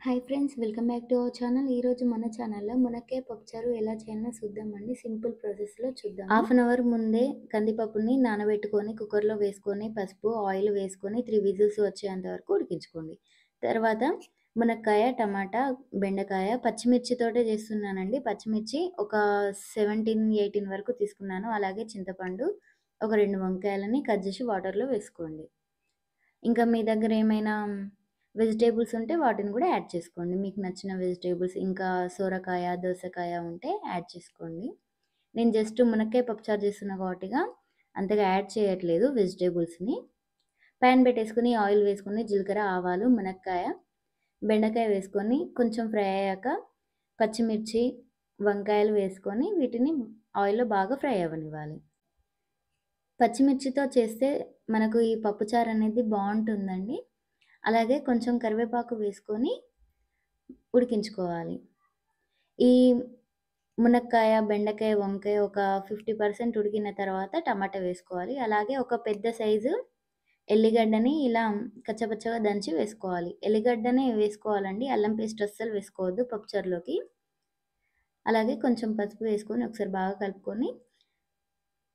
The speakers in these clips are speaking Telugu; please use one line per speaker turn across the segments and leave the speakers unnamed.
Hi friends, welcome back to our channel. ఈరోజు మన ఛానల్లో మునక్కాయ పప్పుచారు ఎలా చేయాలో చూద్దామండి. సింపుల్ ప్రాసెస్లో చూద్దాం. హాఫ్ అన్ అవర్ ముందే కందిపప్పుని నానబెట్టుకొని కుక్కర్లో వేసుకొని పసుపు ఆయిల్ వేసుకొని 3 విజిల్స్ వచ్చేంత వరకు ఉడికించుకోండి. తర్వాత మునక్కాయ, టమాటా, బెండకాయ, పచ్చిమిర్చితోటే చేస్తున్నానండి. పచ్చిమిర్చి ఒక 17, 18 వరకు తీసుకున్నాను. అలాగే చింతపండు ఒక 2 వంకాయలని కట్ చేసి వాటర్లో వేసుకోండి. ఇంకా మీ దగ్గర ఏమైనా వెజిటబుల్స్ ఉంటే వాటిని కూడా యాడ్ చేసుకోండి. మీకు నచ్చిన వెజిటబుల్స్ ఇంకా సొరకాయ, దోసకాయ ఉంటే యాడ్ చేసుకోండి. నేను జస్ట్ మునక్కాయ పప్పుచారు చేస్తున్నా కాబట్టిగా అంతగా యాడ్ చేయట్లేదు వెజిటబుల్స్‌ని. పాన్ పెట్టేసుకొని ఆయిల్ వేసుకొని జీలకర్ర, ఆవాలు, మునక్కాయ, బెండకాయ వేసుకొని కొంచెం ఫ్రై అయ్యాక పచ్చిమిర్చి, వంకాయలు వేసుకొని వీటిని ఆయిల్‌లో బాగా ఫ్రై అవ్వనివ్వాలి. పచ్చిమిర్చితో చేస్తే మనకు ఈ పప్పుచారు అనేది బావుంటుందండి. అలాగే కొంచెం కరివేపాకు వేసుకొని ఉడికించుకోవాలి. ఈ మునక్కాయ, బెండకాయ, వంకాయ ఒక 50% ఉడికిన తర్వాత టమాటా వేసుకోవాలి. అలాగే ఒక పెద్ద సైజు ఎల్లిగడ్డని ఇలా కచ్చపచ్చగా దంచి వేసుకోవాలి. ఎల్లిగడ్డనే వేసుకోవాలండి. అల్లం పేస్ట్ అస్సలు వేసుకోవద్దు పప్పుచారులోకి. అలాగే కొంచెం పసుపు వేసుకొని ఒకసారి బాగా కలుపుకొని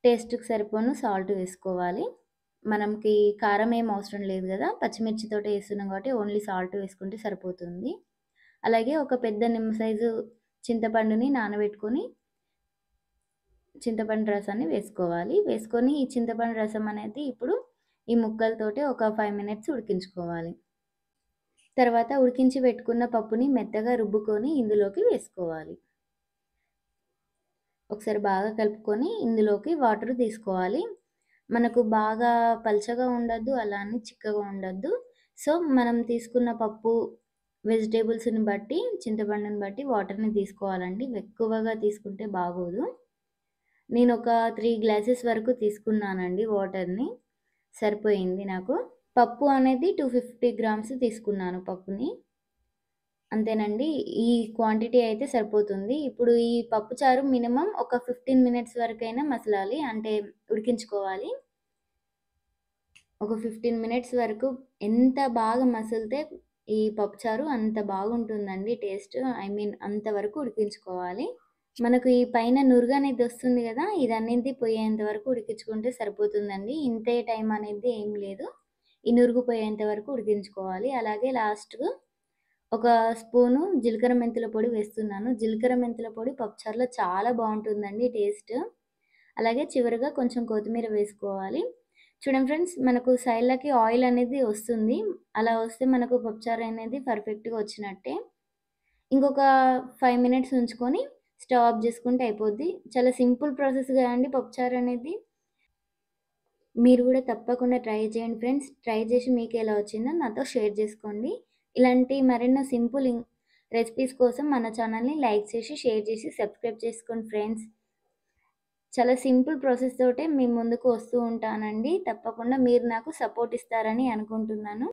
టేస్ట్‌కి సరిపోను సాల్ట్ వేసుకోవాలి. మనకి కారం ఏం అవసరం లేదు గదా! పచ్చిమిర్చితోటే చేస్తున్నాం కాబట్టి ఓన్లీ సాల్ట్ వేసుకుంటే సరిపోతుంది. అలాగే ఒక పెద్ద నిమ్మ సైజు చింతపండుని నానబెట్టుకొని చింతపండు రసాన్ని వేసుకోవాలి. వేసుకొని ఈ చింతపండు రసం అనేది ఇప్పుడు ఈ ముక్కలతోటి ఒక 5 మినిట్స్ ఉడికించుకోవాలి. తర్వాత ఉడికించి పెట్టుకున్న పప్పుని మెత్తగా రుబ్బుకొని ఇందులోకి వేసుకోవాలి. ఒకసారి బాగా కలుపుకొని ఇందులోకి వాటర్ తీసుకోవాలి. మనకు బాగా పల్చగా ఉండొద్దు, అలా అని చిక్కగా ఉండొద్దు. సో, మనం తీసుకున్న పప్పు, వెజిటబుల్స్‌ని బట్టి, చింతపండుని బట్టి వాటర్‌ని తీసుకోవాలండి. ఎక్కువగా తీసుకుంటే బాగోదు. నేనొక 3 గ్లాసెస్ వరకు తీసుకున్నానండి వాటర్‌ని. సరిపోయింది నాకు. పప్పు అనేది 250 గ్రామ్స్ తీసుకున్నాను పప్పుని. అంతేనండి. ఈ క్వాంటిటీ అయితే సరిపోతుంది. ఇప్పుడు ఈ పప్పుచారు మినిమమ్ ఒక 15 మినిట్స్ వరకైనా మసలాలి. అంటే ఉడికించుకోవాలి. ఒక 15 మినిట్స్ వరకు ఎంత బాగా మసిలితే ఈ పప్పుచారు అంత బాగుంటుందండి టేస్ట్. అంత వరకు ఉడికించుకోవాలి. మనకు ఈ పైన నురుగనేది వస్తుంది గదా! ఇదనేది పోయేంత వరకు ఉడికించుకుంటే సరిపోతుందండి. ఇంతే టైం అనేది ఏం లేదు. ఈ నురుగు పోయేంత వరకు ఉడికించుకోవాలి. అలాగే లాస్ట్‌కు ఒక స్పూను జీలకర్ర మెంతుల పొడి వేస్తున్నాను. జీలకర్ర మెంతుల పొడి పప్పుచారులో చాలా బావుంటుందండి టేస్ట్. అలాగే చివరగా కొంచెం కొత్తిమీర వేసుకోవాలి. చూడండి ఫ్రెండ్స్, మనకు సైడ్‌లకి ఆయిల్ అనేది వస్తుంది. అలా వస్తే మనకు పప్పుచారు అనేది పర్ఫెక్ట్‌గా వచ్చినట్టే. ఇంకొక 5 మినిట్స్ ఉంచుకొని స్టవ్ ఆఫ్ చేసుకుంటే అయిపోద్ది. చాలా సింపుల్ ప్రాసెస్ కదండీ పప్పుచారు అనేది. మీరు కూడా తప్పకుండా ట్రై చేయండి ఫ్రెండ్స్. ట్రై చేసి మీకెలా వచ్చిందో నాతో షేర్ చేసుకోండి. ఇలాంటి మరెన్నో సింపుల్ రెసిపీస్ కోసం మన ఛానల్‌ని లైక్ చేసి, షేర్ చేసి, సబ్స్క్రైబ్ చేసుకోండి ఫ్రెండ్స్. చాలా సింపుల్ ప్రాసెస్ తోటే మీ ముందుకు వస్తూ ఉంటానండి. తప్పకుండా మీరు నాకు సపోర్ట్ ఇస్తారని అనుకుంటున్నాను.